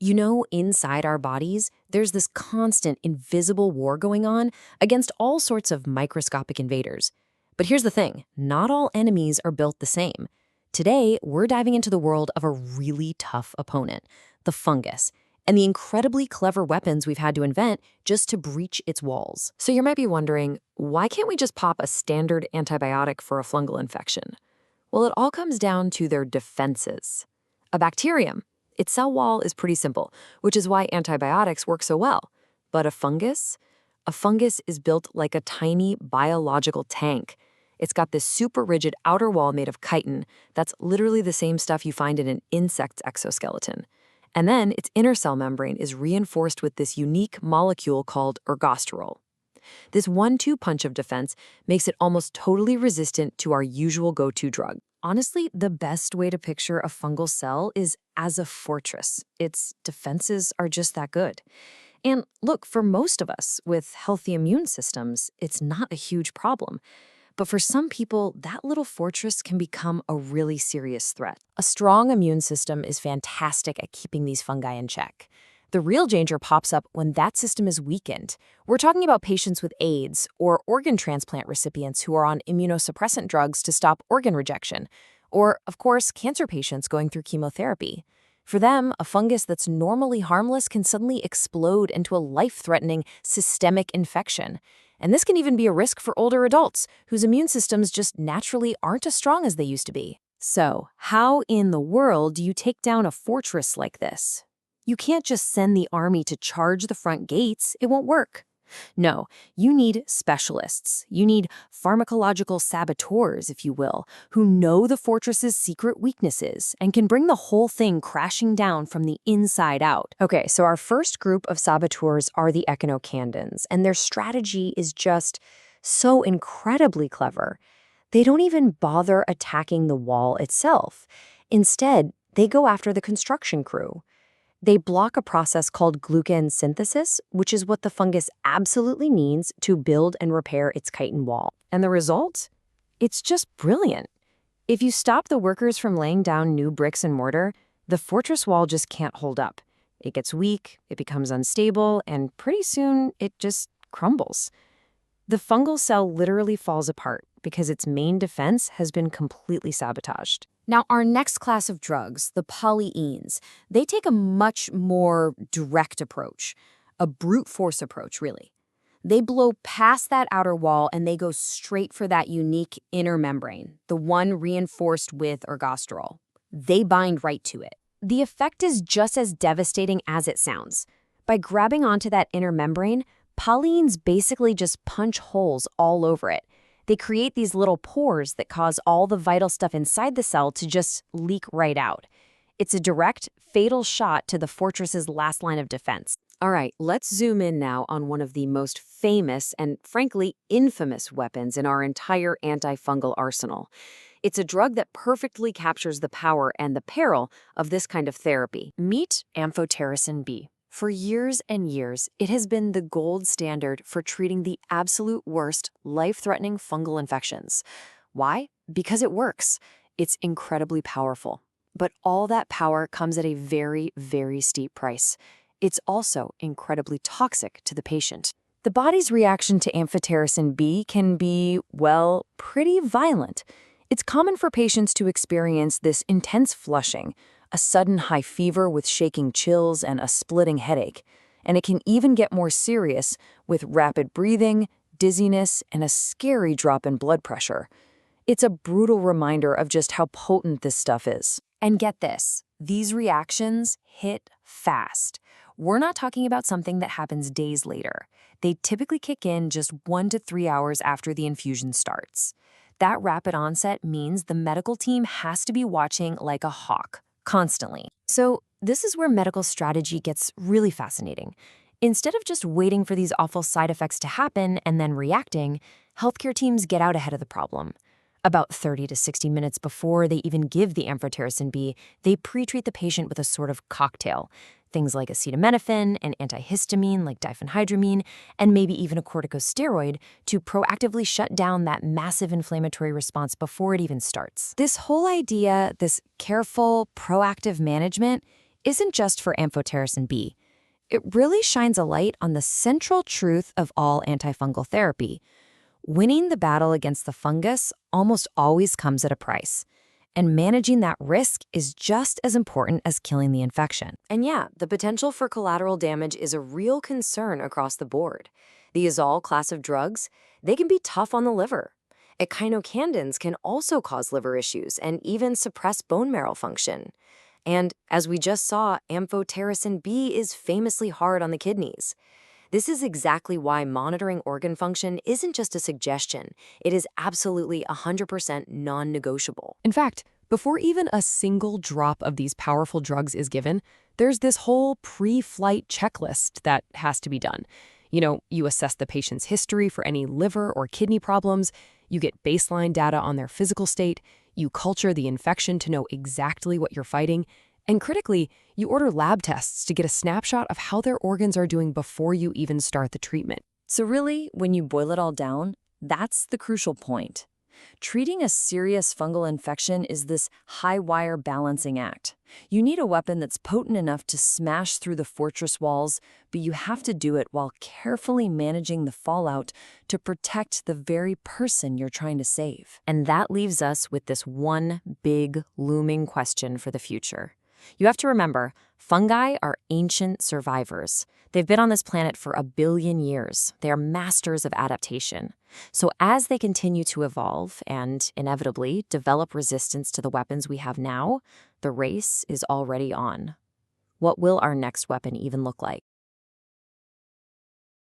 You know, inside our bodies, there's this constant, invisible war going on against all sorts of microscopic invaders. But here's the thing, not all enemies are built the same. Today, we're diving into the world of a really tough opponent, the fungus, and the incredibly clever weapons we've had to invent just to breach its walls. So you might be wondering, why can't we just pop a standard antibiotic for a fungal infection? Well, it all comes down to their defenses. A bacterium, its cell wall is pretty simple, which is why antibiotics work so well. But a fungus? A fungus is built like a tiny biological tank. It's got this super rigid outer wall made of chitin that's literally the same stuff you find in an insect's exoskeleton. And then its inner cell membrane is reinforced with this unique molecule called ergosterol. This 1-2 punch of defense makes it almost totally resistant to our usual go-to drug. Honestly, the best way to picture a fungal cell is as a fortress. Its defenses are just that good. And look, for most of us with healthy immune systems, it's not a huge problem. But for some people, that little fortress can become a really serious threat. A strong immune system is fantastic at keeping these fungi in check. The real danger pops up when that system is weakened. We're talking about patients with AIDS or organ transplant recipients who are on immunosuppressant drugs to stop organ rejection, or, of course, cancer patients going through chemotherapy. For them, a fungus that's normally harmless can suddenly explode into a life-threatening systemic infection. And this can even be a risk for older adults whose immune systems just naturally aren't as strong as they used to be. So, how in the world do you take down a fortress like this? You can't just send the army to charge the front gates. It won't work. No, you need specialists. You need pharmacological saboteurs, if you will, who know the fortress's secret weaknesses and can bring the whole thing crashing down from the inside out. Okay, so our first group of saboteurs are the echinocandins, and their strategy is just so incredibly clever. They don't even bother attacking the wall itself. Instead, they go after the construction crew. They block a process called glucan synthesis, which is what the fungus absolutely needs to build and repair its chitin wall. And the result? It's just brilliant. If you stop the workers from laying down new bricks and mortar, the fortress wall just can't hold up. It gets weak, it becomes unstable, and pretty soon it just crumbles. The fungal cell literally falls apart because its main defense has been completely sabotaged. Now, our next class of drugs, the polyenes, they take a much more direct approach, a brute force approach, really. They blow past that outer wall and they go straight for that unique inner membrane, the one reinforced with ergosterol. They bind right to it. The effect is just as devastating as it sounds. By grabbing onto that inner membrane, polyenes basically just punch holes all over it. They create these little pores that cause all the vital stuff inside the cell to just leak right out. It's a direct, fatal shot to the fortress's last line of defense. All right, let's zoom in now on one of the most famous and, frankly, infamous weapons in our entire antifungal arsenal. It's a drug that perfectly captures the power and the peril of this kind of therapy. Meet amphotericin B. For years and years, it has been the gold standard for treating the absolute worst, life-threatening fungal infections. Why? Because it works. It's incredibly powerful. But all that power comes at a very, very steep price. It's also incredibly toxic to the patient. The body's reaction to amphotericin B can be, well, pretty violent. It's common for patients to experience this intense flushing, a sudden high fever with shaking chills and a splitting headache. And it can even get more serious with rapid breathing, dizziness, and a scary drop in blood pressure. It's a brutal reminder of just how potent this stuff is. And get this, these reactions hit fast. We're not talking about something that happens days later. They typically kick in just 1 to 3 hours after the infusion starts. That rapid onset means the medical team has to be watching like a hawk. Constantly. So this is where medical strategy gets really fascinating. Instead of just waiting for these awful side effects to happen and then reacting, healthcare teams get out ahead of the problem. About 30 to 60 minutes before they even give the amphotericin B, they pre-treat the patient with a sort of cocktail. Things like acetaminophen, an antihistamine like diphenhydramine, and maybe even a corticosteroid to proactively shut down that massive inflammatory response before it even starts. This whole idea, this careful, proactive management, isn't just for amphotericin B. It really shines a light on the central truth of all antifungal therapy. Winning the battle against the fungus almost always comes at a price. And managing that risk is just as important as killing the infection. And yeah, the potential for collateral damage is a real concern across the board. The azole class of drugs, they can be tough on the liver. Echinocandins can also cause liver issues and even suppress bone marrow function. And as we just saw, amphotericin B is famously hard on the kidneys. This is exactly why monitoring organ function isn't just a suggestion. It is absolutely 100% non-negotiable. In fact, before even a single drop of these powerful drugs is given, there's this whole pre-flight checklist that has to be done. You assess the patient's history for any liver or kidney problems, you get baseline data on their physical state, you culture the infection to know exactly what you're fighting, and critically, you order lab tests to get a snapshot of how their organs are doing before you even start the treatment. So really, when you boil it all down, that's the crucial point. Treating a serious fungal infection is this high-wire balancing act. You need a weapon that's potent enough to smash through the fortress walls, but you have to do it while carefully managing the fallout to protect the very person you're trying to save. And that leaves us with this one big, looming question for the future. You have to remember, fungi are ancient survivors. They've been on this planet for 1 billion years. They are masters of adaptation. So as they continue to evolve and, inevitably, develop resistance to the weapons we have now, the race is already on. What will our next weapon even look like?